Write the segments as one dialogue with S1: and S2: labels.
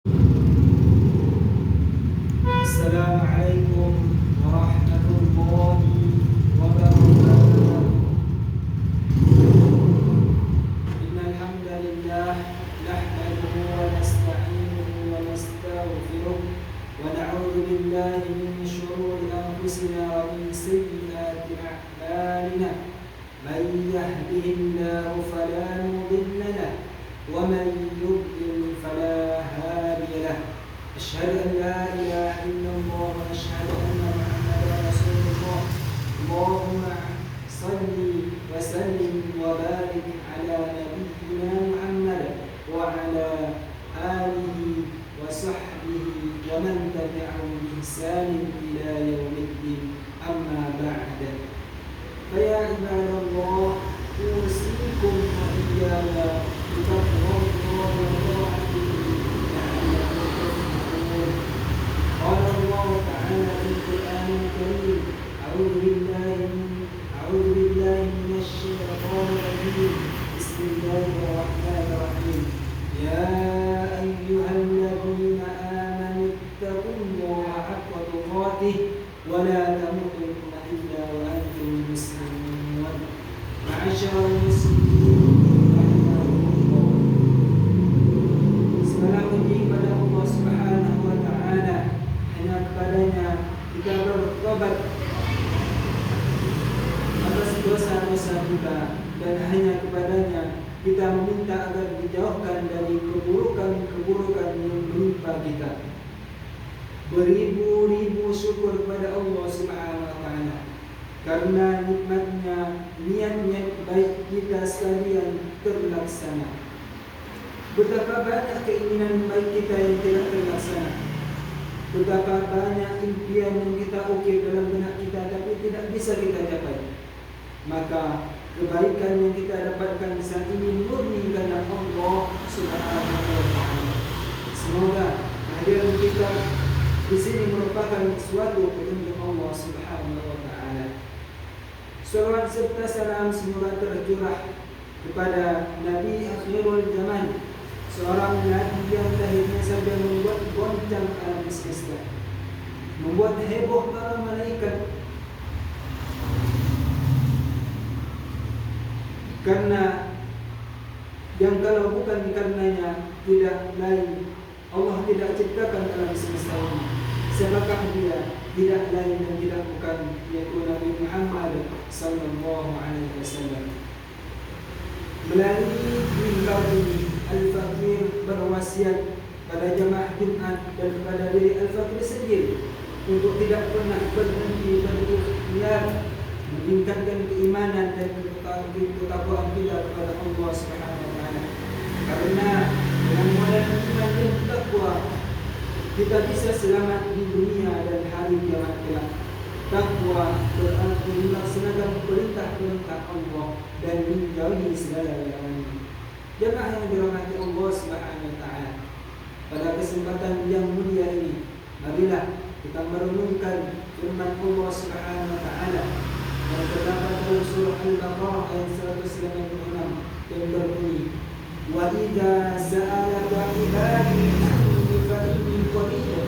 S1: Assalamualaikum warahmatullahi wabarakatuh. Innal hamdalillah nahmaduhu wa nasta'inuhu wa nastaghfiruh wa na'udzu billahi min shururi anfusina wa min sayyiati a'malina. Man yahdihillahu fala mudilla lahu wa man yudlil fala hadiya lahu. أشهد أن لا إله إلا الله وأشهد أن محمدا رسول الله. اللهم صل وسلم وبارك على نبينا محمد وعلى آله وصحبه ومن تبعهم بإحسان إلى يوم الدين. أما بعد فيا عباد الله أوصيكم وإياي بتقوى الله وطاعته. قال الله تعالى في القرآن الكريم: أعوذ بالله من الشيطان الرجيم. بسم الله الرحمن الرحيم. يا أيها الذين آمنوا اتقوا الله حق تقاته ولا تموتن إلا وأنتم مسلمون. معاشر المسلمين rahimahumullah. Segala puji pada Allah Subhanahu wa taala. Hanya kepadanya kita bertobat atas dosa-dosa kita, dan hanya kepadanya kita meminta agar dijauhkan dari keburukan-keburukan yang menimpa kita. Beribu-ribu syukur kepada Allah Subhanahu wa taala karena nikmatnya, niat-niat baik kita sekalian terlaksana. Betapa banyak keinginan baik kita yang tidak terlaksana. Betapa banyak impian yang kita ukir dalam benak kita tapi tidak bisa kita capai. Maka kebaikan yang kita dapatkan saat ini murni karena Allah Subhanahu wa taala. Semoga kehadiran kita di sini merupakan suatu petunjuk Allah Subhanahu wa taala. Salawat serta salam semoga tercurah kepada Nabi akhirul zaman, seorang nabi yang lahirnya saja membuat goncang alam semesta, membuat heboh para malaikat, karena yang kalau bukan karenanya tidak lain Allah tidak ciptakan alam semesta ini. Siapakah dia? Tidak lain dan tidak bukan, yaitu Nabi Muhammad sallallahu alaihi wasallam. Melalui mimbar ini, Al-Fakir berwasiat pada jemaah Jumat dan kepada diri Al-Fakir sendiri untuk tidak pernah berhenti berikhtiar meningkatkan keimanan dan ketakwaan kita kepada Allah Subhanahu wa taala. Karena dengan modal iman dan takwa kita bisa selamat di dunia dan hari kiamat kelak. Takwa berarti melaksanakan perintah-perintah Allah dan menjauhi segala larangan. Jemaah yang dirahmati Allah Subhanahu wa taala, pada kesempatan yang mulia ini, marilah kita merenungkan firman Allah Subhanahu wa taala yang terdapat dalam surah Al-Baqarah ayat 196 yang berbunyi: "Wa idza sa'alaka 'ibadi anni fa inni qarib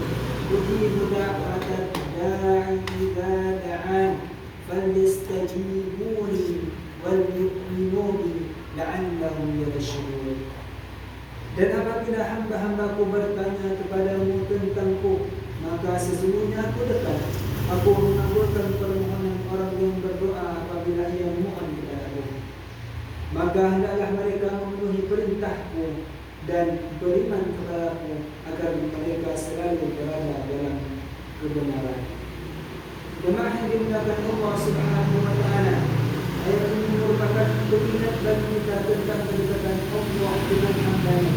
S1: ujibu da'watad da'i idza da'an falyastajibu li wal yu'minu bi la'allahum yarshudun." Dan apabila hamba-hambaku bertanya kepadamu tentangku, maka sesungguhnya aku dekat. Aku mengabulkan permohonan orang yang berdoa apabila ia memohon kepadaku. Maka hendaklah mereka memenuhi perintahku dan beriman kepadaku agar mereka selalu berada dalam kebenaran. Jemaah yang dimuliakan Allah Subhanahu wa taala, ayat ini merupakan pengingat bagi kita tentang kedekatan Allah dengan hamba-Nya.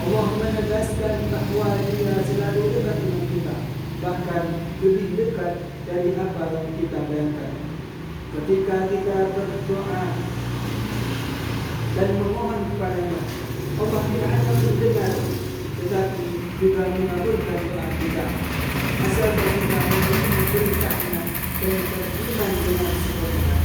S1: Allah menegaskan bahawa Dia selalu dekat dengan kita, bahkan lebih dekat dari apa yang kita bayangkan. Ketika kita berdoa dan memohon kepada-Nya, Allah tidak hanya mendengar tetapi juga mengabulkan doa kita. Asal kita memenuhi perintah-Nya dan beriman dengan sebenarnya.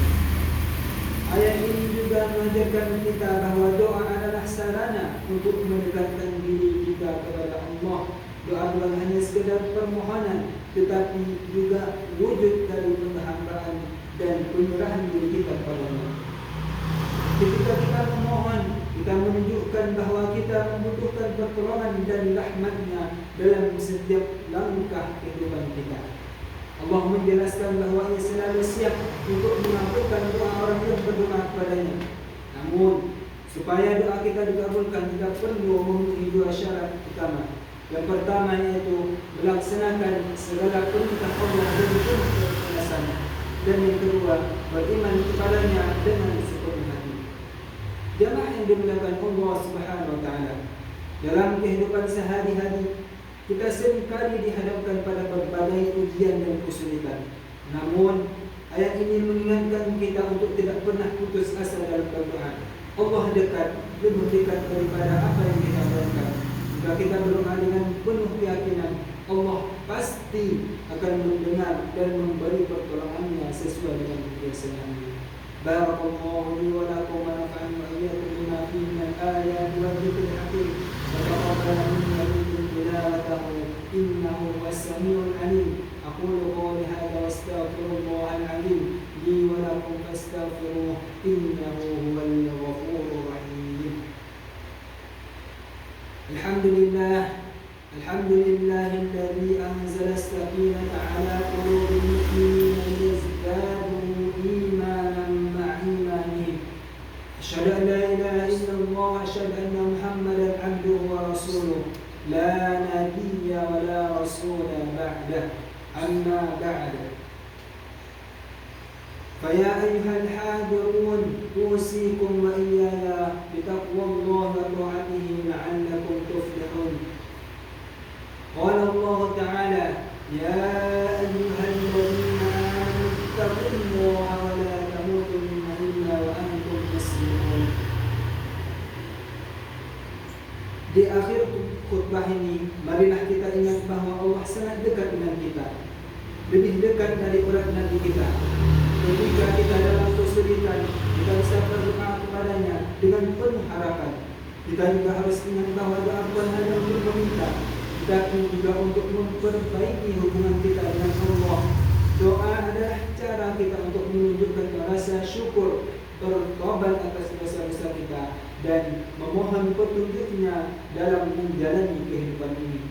S1: Ayat ini juga mengajarkan kita bahawa doa adalah sarana untuk mendekatkan diri kita kepada Allah. Doa bukan hanya sekadar permohonan, tetapi juga wujud dari penghambaan dan penyerahan diri kita kepada Allah. Ketika kita memohon, kita menunjukkan bahawa kita membutuhkan pertolongan dan rahmat-Nya dalam setiap langkah kehidupan kita. Allah menjelaskan bahawa Ia selalu siap untuk mengabulkan doa orang yang berdoa kepadanya. Namun, supaya doa kita dikabulkan, kita perlu memenuhi dua syarat utama. Yang pertama yaitu melaksanakan segala perintah Allah dan penuh keikhlasan. Dan yang kedua, beriman kepadanya dengan sepenuh hati. Jamaah yang dimuliakan Allah Subhanahu wa taala, dalam kehidupan sehari-hari kita seringkali dihadapkan pada berbagai ujian dan kesulitan. Namun, ayat ini mengingatkan kita untuk tidak pernah putus asa dalam berdoa. Allah dekat, lebih dekat daripada apa yang kita bayangkan. Jika kita berdoa dengan penuh keyakinan, Allah pasti akan mendengar dan memberi pertolongannya sesuai dengan kebiasaannya. Barakallahu li wa lakum wa nafa'ani wa iyyakum bima fihi min al-ayati wa dhikril hakim. وتقبل مني ومنكم تلاوته إنه هو السميع العليم. أقول قولي هذا واستغفر الله العليم لي ولكم فاستغفروه إنه هو الغفور الرحيم. الحمد لله الذي أنزل السكينة على قلوب المؤمنين ليزدادوا إيمانا مع إيمانهم. أشهد أن لا إله إلا الله وأشهد أن محمدا عبده ورسوله لا نبي ولا رسول بعده. أما بعد، فيا أيها الحاضرون أوصيكم وإياي بتقوى الله وطاعته لعلكم تفلحون. قال الله تعالى: يا أيها الذين آمنوا اتقوا الله ولا تموتن إلا وأنتم مسلمون. Di akhir khutbah ini, marilah kita ingat bahawa Allah sangat dekat dengan kita, lebih dekat dari urat nadi kita. Ketika kita dalam kesulitan, kita bisa berdoa kepadanya dengan penuh harapan. Kita juga harus ingat bahawa doa bukan hanya untuk meminta, tetapi juga untuk memperbaiki hubungan kita dengan Allah. Doa adalah cara kita untuk menunjukkan rasa syukur, bertobat atas dosa-dosa kita, dan memohon petunjuknya dalam menjalani kehidupan ini.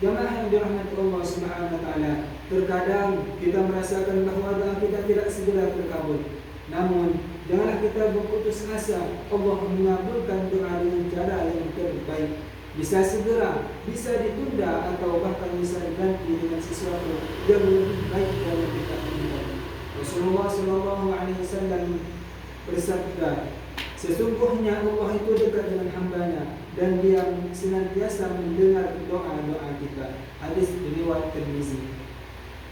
S1: Jamaah yang dirahmati Allah Subhanahu wa taala, terkadang kita merasakan bahawa doa kita tidak segera terkabul. Namun, janganlah kita berputus asa. Allah mengabulkan doa dengan cara yang terbaik. Bisa segera, bisa ditunda, atau bahkan bisa diganti dengan sesuatu yang lebih baik dari yang kita inginkan. Rasulullah SAW bersabda, sesungguhnya Allah itu dekat dengan hambanya dan Dia senantiasa mendengar doa-doa kita. Hadis riwayat Tirmizi.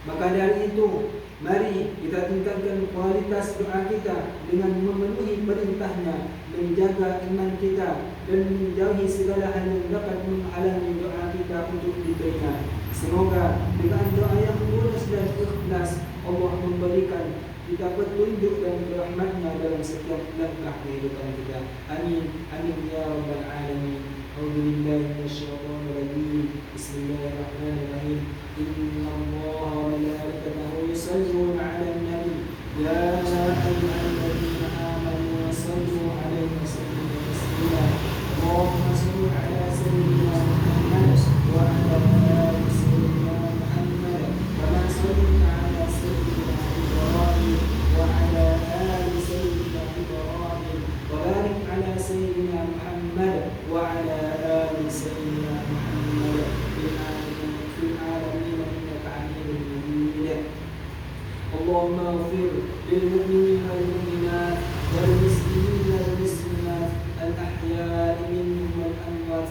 S1: Maka dari itu, mari kita tingkatkan kualitas doa kita dengan memenuhi perintahnya, menjaga iman kita, dan menjauhi segala hal yang dapat menghalangi doa kita untuk diterima. Semoga dengan doa yang tulus dan ikhlas, Allah memberikan kita petunjuk dan rahmat-Nya dalam setiap langkah kehidupan kita. Amin. Amin ya rabbal alamin. A'udzubillahi minasyaitonir rajim. Bismillahirrahmanirrahim. Innallaha wa malaikatahu yusholluna 'alan nabi. Ya ayyuhalladzina amanu shallu 'alaihi wa sallimu taslima. Allahumma shalli 'ala sayyidina Muhammad wa 'ala ali sayyidina Muhammad kama shallaita 'ala sayyidina Ibrahim wa 'ala ali sayyidina Ibrahim wa barik 'ala sayyidina Muhammad wa 'ala ali sayyidina Muhammad fil alamin innaka 'aliyyun majid. اللهم اغفر للمؤمنين والمؤمنات والمسلمين والمسلمات الأحياء منهم والأموات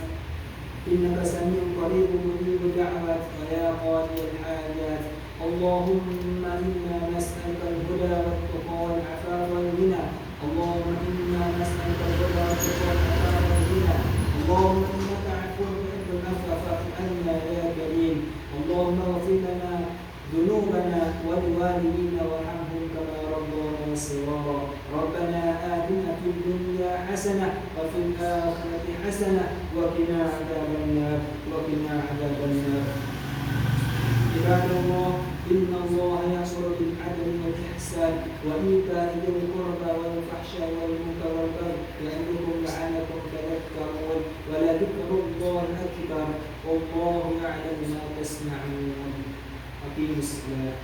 S1: إنك سميع قريب مجيب الدعوات ويا قاضي الحاجات. اللهم إنا نسألك الهدى والتقى والعفاف والغنى. اللهم إنا نسألك الهدى والتقى والعفاف والغنى. اللهم إنك عفو تحب العفو فاعف عنا يا كريم. اللهم اغفر لنا ذنوبنا ولوالدينا وارحمهم كما رضوانا وسرارا. ربنا آتنا في الدنيا حسنة وفي الآخرة حسنة وقنا عذاب النار عباد الله، إن الله يأمر بالعدل والإحسان وإيتاء ذي القربى والفحشاء والمنكر والبغي يعظكم لعلكم تذكرون. ولذكر الله أكبر والله يعلم ما تصنعون. أقيموا الصلاة.